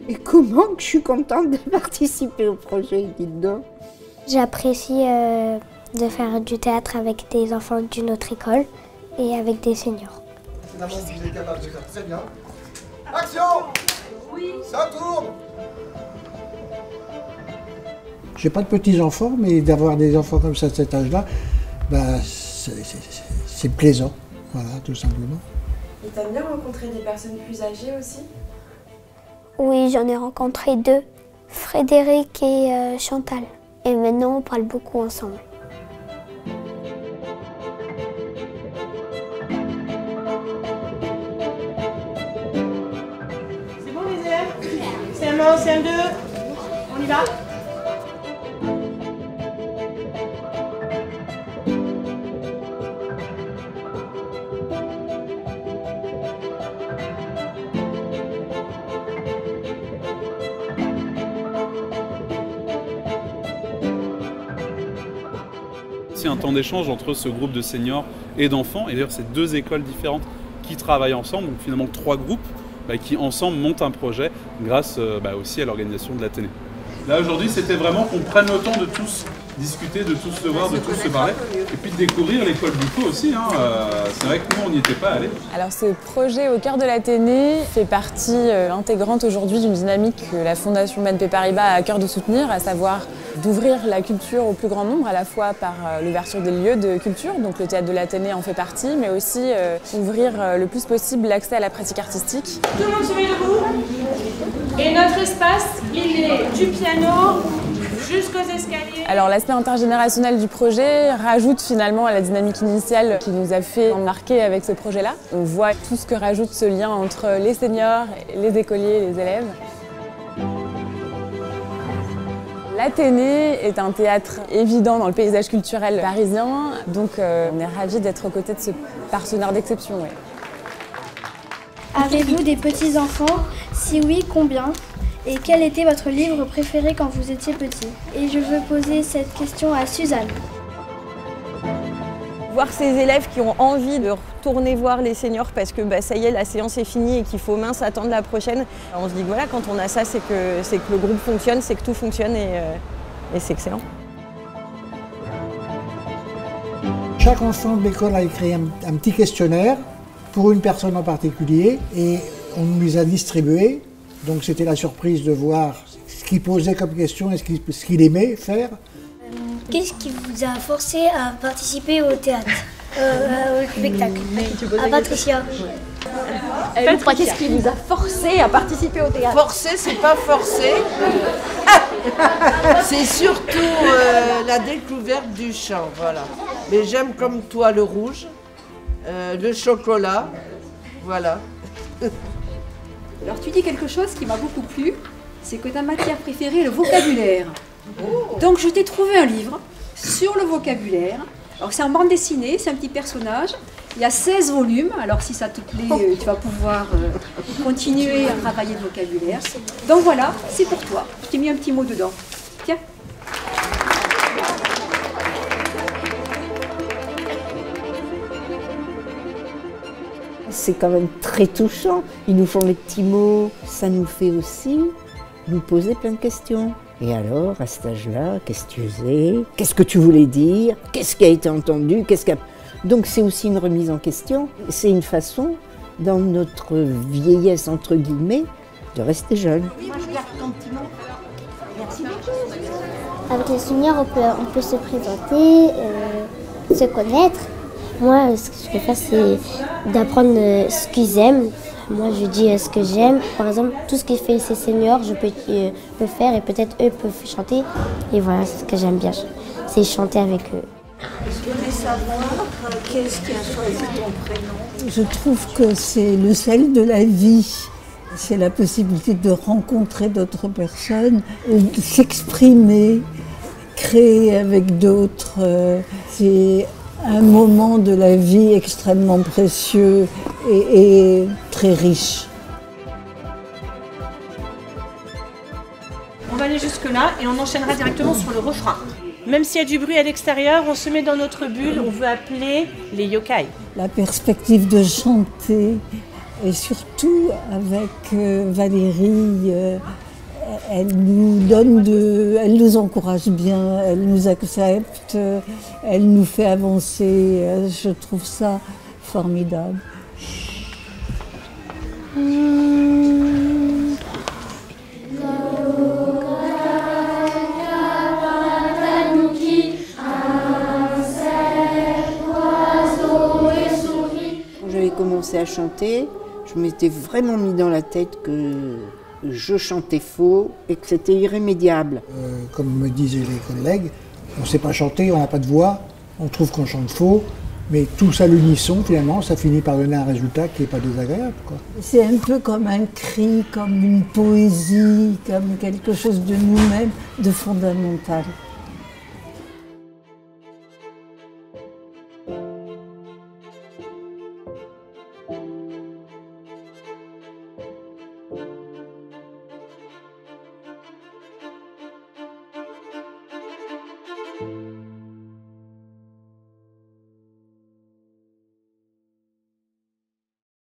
Et comment que je suis contente de participer au projet, dites donc. J'apprécie de faire du théâtre avec des enfants d'une autre école et avec des seniors. Finalement, vous êtes capable de faire très bien. Action! Oui. Ça tourne! J'ai pas de petits-enfants, mais d'avoir des enfants comme ça à cet âge-là, bah, c'est plaisant, voilà, tout simplement. Et t'aimes bien rencontrer des personnes plus âgées aussi? Oui, j'en ai rencontré 2, Frédéric et Chantal. Et maintenant, on parle beaucoup ensemble. C'est bon les élèves? CM1, CM2, on y va? C'est un temps d'échange entre ce groupe de seniors et d'enfants. Et d'ailleurs, c'est 2 écoles différentes qui travaillent ensemble, donc finalement 3 groupes qui ensemble montent un projet grâce aussi à l'organisation de l'Athénée. Là aujourd'hui, c'était vraiment qu'on prenne le temps de tous discuter, de tous se voir, de tous se parler, et puis de découvrir l'école du coup aussi. C'est vrai que nous, on n'y était pas allés. Alors ce projet au cœur de l'Athénée fait partie intégrante aujourd'hui d'une dynamique que la Fondation BNP Paribas a à cœur de soutenir, à savoir d'ouvrir la culture au plus grand nombre, à la fois par l'ouverture des lieux de culture, donc le théâtre de l'Athénée en fait partie, mais aussi ouvrir le plus possible l'accès à la pratique artistique. Tout le monde se met debout. Et notre espace, il est du piano jusqu'aux escaliers. Alors l'aspect intergénérationnel du projet rajoute finalement à la dynamique initiale qui nous a fait embarquer avec ce projet-là. On voit tout ce que rajoute ce lien entre les seniors, les écoliers et les élèves. L'Athénée est un théâtre évident dans le paysage culturel parisien, donc on est ravis d'être aux côtés de ce partenaire d'exception. Ouais. Avez-vous des petits-enfants? Si oui, combien? Et quel était votre livre préféré quand vous étiez petit? Et je veux poser cette question à Suzanne. Voir ces élèves qui ont envie de retourner voir les seniors parce que ça y est, la séance est finie et qu'il faut mince attendre la prochaine. On se dit que voilà, quand on a ça, c'est que le groupe fonctionne, c'est que tout fonctionne et c'est excellent. Chaque enfant de l'école a écrit un petit questionnaire pour une personne en particulier et on nous les a distribués. Donc c'était la surprise de voir ce qu'il posait comme question et ce qu'il aimait faire. Qu'est-ce qui vous a forcé à participer au théâtre, au spectacle? À Patricia. Qu'est-ce qui vous a forcé à participer au théâtre? Forcé, c'est pas forcé. C'est surtout la découverte du chant, voilà. Mais j'aime comme toi le rouge, le chocolat, voilà. Alors tu dis quelque chose qui m'a beaucoup plu, c'est que ta matière préférée est le vocabulaire. Donc je t'ai trouvé un livre sur le vocabulaire. Alors c'est en bande dessinée, c'est un petit personnage. Il y a 16 volumes, alors si ça te plaît, tu vas pouvoir continuer à travailler le vocabulaire. Donc voilà, c'est pour toi. Je t'ai mis un petit mot dedans. Tiens. C'est quand même très touchant. Ils nous font les petits mots. Ça nous fait aussi nous poser plein de questions. Et alors, à cet âge-là, qu'est-ce que tu faisais? Qu'est-ce que tu voulais dire? Qu'est-ce qui a été entendu? Donc c'est aussi une remise en question. C'est une façon, dans notre vieillesse, entre guillemets, de rester jeune. Moi, je garde ton petit mot. Merci beaucoup. Avec les seniors, on peut se présenter, se connaître. Moi, ce que je vais faire, c'est d'apprendre ce qu'ils aiment. Moi, je dis ce que j'aime. Par exemple, tout ce qui fait ces seniors, je peux le faire et peut-être eux peuvent chanter. Et voilà, c'est ce que j'aime bien, c'est chanter avec eux. Je voudrais savoir qu'est-ce qui a choisi ton prénom. Je trouve que c'est le sel de la vie. C'est la possibilité de rencontrer d'autres personnes, de s'exprimer, créer avec d'autres. C'est un moment de la vie extrêmement précieux et très riche. On va aller jusque là et on enchaînera directement sur le refrain. Même s'il y a du bruit à l'extérieur, on se met dans notre bulle, on veut appeler les yokai. La perspective de chanter Et surtout avec Valérie, elle nous encourage bien, elle nous accepte, elle nous fait avancer. Je trouve ça formidable. Quand j'avais commencé à chanter, je m'étais vraiment mis dans la tête que je chantais faux et que c'était irrémédiable. Comme me disaient les collègues, on ne sait pas chanter, on n'a pas de voix, on trouve qu'on chante faux, mais tous à l'unisson, finalement, ça finit par donner un résultat qui n'est pas désagréable, quoi. C'est un peu comme un cri, comme une poésie, comme quelque chose de nous-mêmes, de fondamental.